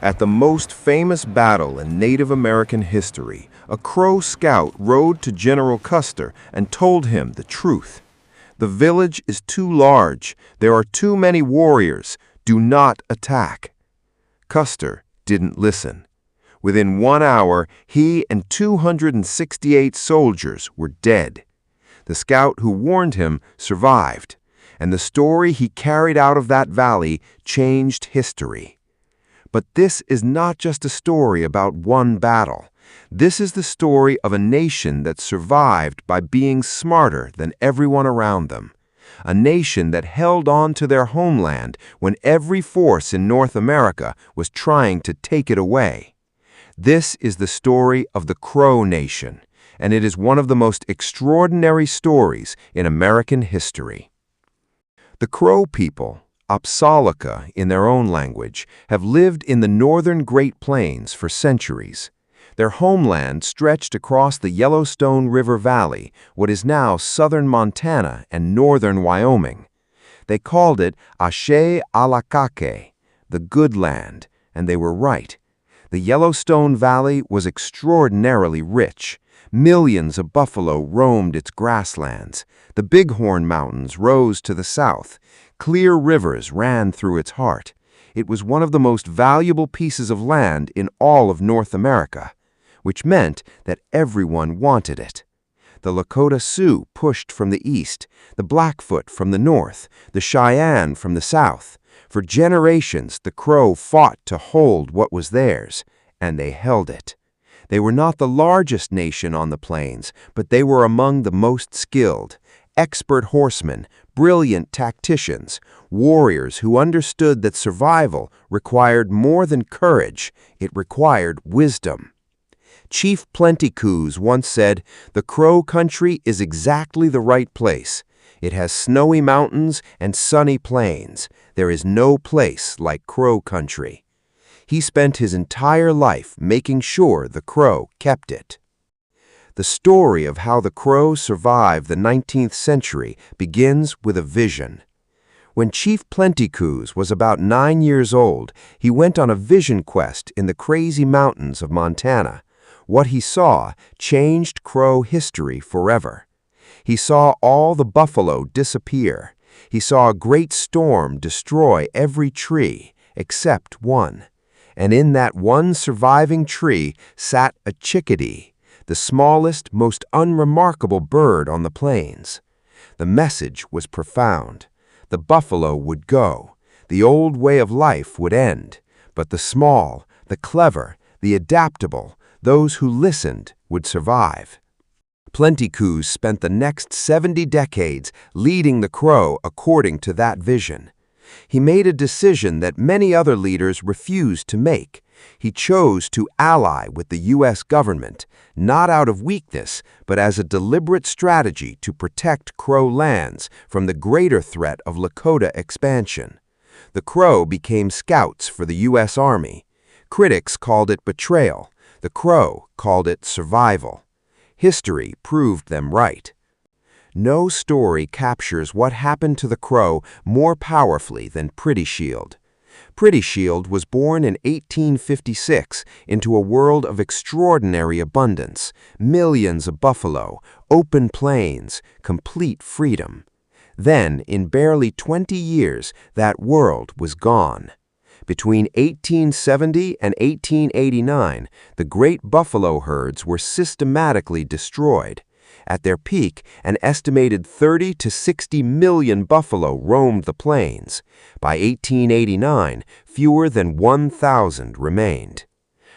At the most famous battle in Native American history, a Crow scout rode to General Custer and told him the truth. The village is too large. There are too many warriors. Do not attack. Custer didn't listen. Within 1 hour, he and 268 soldiers were dead. The scout who warned him survived, and the story he carried out of that valley changed history. But this is not just a story about one battle. This is the story of a nation that survived by being smarter than everyone around them. A nation that held on to their homeland when every force in North America was trying to take it away. This is the story of the Crow Nation, and it is one of the most extraordinary stories in American history. The Crow people, Apsáalooke in their own language, have lived in the northern Great Plains for centuries. Their homeland stretched across the Yellowstone River Valley, what is now southern Montana and northern Wyoming. They called it Apsáalooke, the good land, and they were right. The Yellowstone Valley was extraordinarily rich. Millions of buffalo roamed its grasslands. The Bighorn Mountains rose to the south. Clear rivers ran through its heart. It was one of the most valuable pieces of land in all of North America, which meant that everyone wanted it. The Lakota Sioux pushed from the east, the Blackfoot from the north, the Cheyenne from the south. For generations, the Crow fought to hold what was theirs, and they held it. They were not the largest nation on the plains, but they were among the most skilled. Expert horsemen, brilliant tacticians, warriors who understood that survival required more than courage, it required wisdom. Chief Plenty Coups once said, "The Crow country is exactly the right place. It has snowy mountains and sunny plains. There is no place like Crow country." He spent his entire life making sure the Crow kept it. The story of how the Crow survived the 19th century begins with a vision. When Chief Plenty Coups was about 9 years old, he went on a vision quest in the crazy mountains of Montana. What he saw changed Crow history forever. He saw all the buffalo disappear. He saw a great storm destroy every tree except one. And in that one surviving tree sat a chickadee, the smallest, most unremarkable bird on the plains. The message was profound. The buffalo would go. The old way of life would end. But the small, the clever, the adaptable, those who listened would survive. Plenty Coups spent the next 70 decades leading the Crow according to that vision. He made a decision that many other leaders refused to make. He chose to ally with the U.S. government, not out of weakness, but as a deliberate strategy to protect Crow lands from the greater threat of Lakota expansion. The Crow became scouts for the U.S. Army. Critics called it betrayal. The Crow called it survival. History proved them right. No story captures what happened to the Crow more powerfully than Pretty Shield. Pretty Shield was born in 1856 into a world of extraordinary abundance, millions of buffalo, open plains, complete freedom. Then, in barely 20 years, that world was gone. Between 1870 and 1889, the great buffalo herds were systematically destroyed. At their peak, an estimated 30 to 60 million buffalo roamed the plains. By 1889, fewer than 1,000 remained.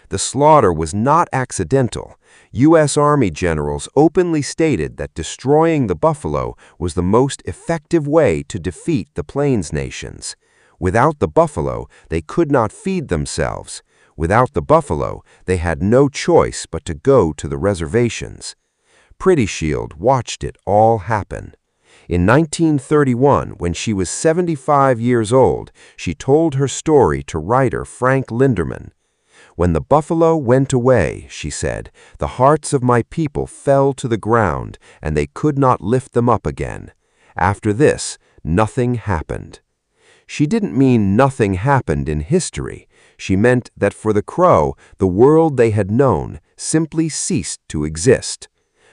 The slaughter was not accidental. U.S. Army generals openly stated that destroying the buffalo was the most effective way to defeat the Plains nations. Without the buffalo, they could not feed themselves. Without the buffalo, they had no choice but to go to the reservations. Pretty Shield watched it all happen. In 1931, when she was 75 years old, she told her story to writer Frank Linderman. "When the buffalo went away," she said, "the hearts of my people fell to the ground, and they could not lift them up again. After this, nothing happened." She didn't mean nothing happened in history. She meant that for the Crow, the world they had known simply ceased to exist.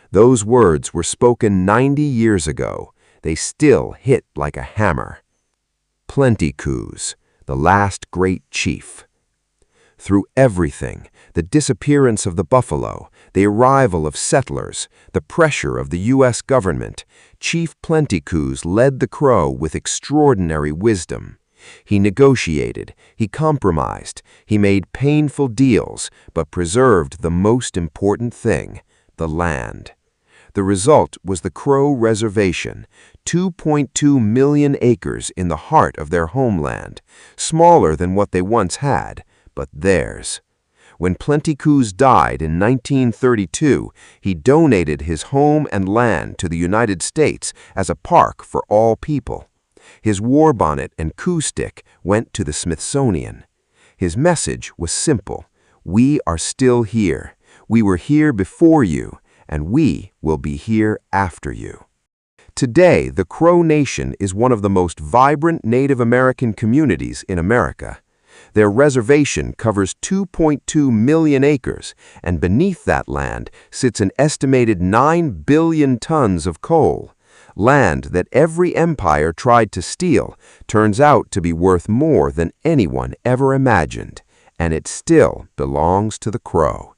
Those words were spoken 90 years ago. They still hit like a hammer. Plenty Coups, the last great chief. Through everything, the disappearance of the buffalo, the arrival of settlers, the pressure of the U.S. government, Chief Plenty Coups led the Crow with extraordinary wisdom. He negotiated, he compromised, he made painful deals, but preserved the most important thing, the land. The result was the Crow Reservation, 2.2 million acres in the heart of their homeland, smaller than what they once had, but theirs. When Plenty Coups died in 1932, he donated his home and land to the United States as a park for all people. His war bonnet and coup stick went to the Smithsonian. His message was simple: we are still here. We were here before you, and we will be here after you. Today, the Crow Nation is one of the most vibrant Native American communities in America. Their reservation covers 2.2 million acres, and beneath that land sits an estimated 9 billion tons of coal. Land that every empire tried to steal turns out to be worth more than anyone ever imagined, and it still belongs to the Crow.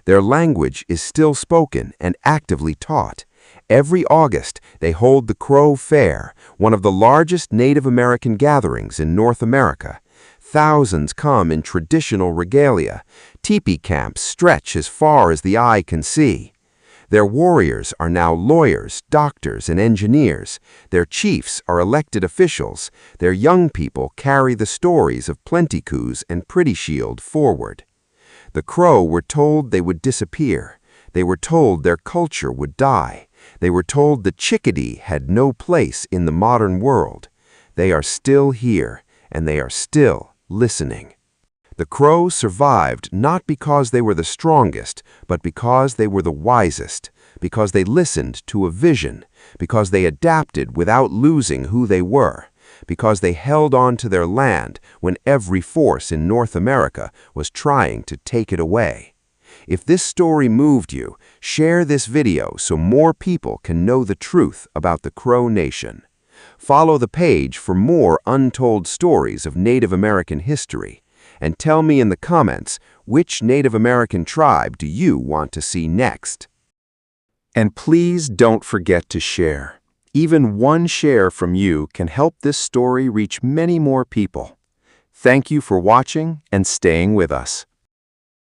Their language is still spoken and actively taught. Every August, they hold the Crow Fair, one of the largest Native American gatherings in North America. Thousands come in traditional regalia. Teepee camps stretch as far as the eye can see. Their warriors are now lawyers, doctors, and engineers. Their chiefs are elected officials. Their young people carry the stories of Plenty Coups and Pretty Shield forward. The Crow were told they would disappear. They were told their culture would die. They were told the chickadee had no place in the modern world. They are still here, and they are still listening. The Crow survived not because they were the strongest, but because they were the wisest, because they listened to a vision, because they adapted without losing who they were, because they held on to their land when every force in North America was trying to take it away. If this story moved you, share this video so more people can know the truth about the Crow Nation. Follow the page for more untold stories of Native American history. And tell me in the comments, which Native American tribe do you want to see next? And please don't forget to share. Even one share from you can help this story reach many more people. Thank you for watching and staying with us.